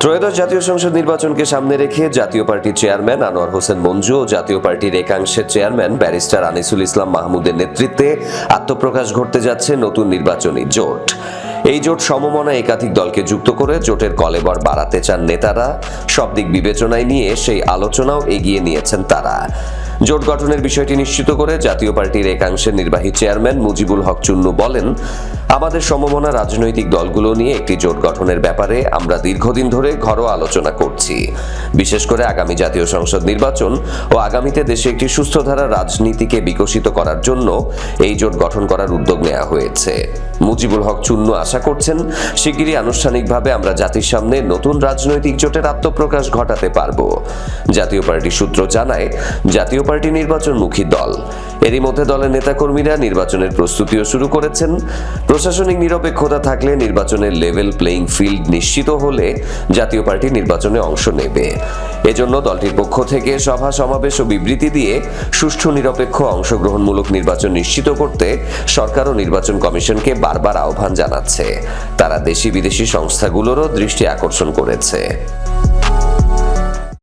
ত্রয়োদশ জাতীয় সংসদ নির্বাচনকে সামনে রেখে জাতীয় পার্টির চেয়ারম্যান আনোয়ার হোসেন মঞ্জু ও জাতীয় পার্টির একাংশের চেয়ারম্যান ব্যারিস্টার আনিসুল ইসলাম মাহমুদের নেতৃত্বে আত্মপ্রকাশ ঘটতে যাচ্ছে নতুন নির্বাচনী জোট। এই জোট সমমনা একাধিক দলকে যুক্ত করে জোটের কলেবর বাড়াতে চান নেতারা। সব দিক বিবেচনায় নিয়ে সেই আলোচনাও এগিয়ে নিয়েছেন তারা। জোট গঠনের বিষয়টি নিশ্চিত করে জাতীয় পার্টির একাংশের নির্বাহী চেয়ারম্যান মুজিবুল হক চুন্নু বলেন, আমাদের সমমনা রাজনৈতিক দলগুলো নিয়ে একটি জোট গঠনের ব্যাপারে আমরা দীর্ঘদিন ধরে ঘরোয়া আলোচনা করছি। বিশেষ করে আগামী জাতীয় সংসদ নির্বাচন ও আগামীতে দেশে একটি সুস্থধারা রাজনীতিকে বিকশিত করার জন্য এই জোট গঠন করার উদ্যোগ নেওয়া হয়েছে। মুজিবুল হক চুন্নু আশা করছেন, শিগগিরই আনুষ্ঠানিকভাবে আমরা জাতির সামনে নতুন রাজনৈতিক জোটের আত্মপ্রকাশ ঘটাতে পারব। জাতীয় পার্টি সূত্র জানায়, জাতীয় পার্টি নির্বাচনমুখী দল। এরই মধ্যে দলের নেতাকর্মীরা নির্বাচনের প্রস্তুতিও শুরু করেছেন। প্রশাসনিক নিরপেক্ষতা থাকলে নির্বাচনের লেভেল প্লেইং ফিল্ড নিশ্চিত হলে জাতীয় পার্টি নির্বাচনে অংশ নেবে। এজন্য দলটির পক্ষ থেকে সভা সমাবেশ ও বিবৃতি দিয়ে সুষ্ঠু নিরপেক্ষ অংশগ্রহণমূলক নির্বাচন নিশ্চিত করতে সরকার ও নির্বাচন কমিশনকে বারবার আহ্বান জানাচ্ছে। তারা দেশি বিদেশি সংস্থাগুলোরও দৃষ্টি আকর্ষণ করেছে।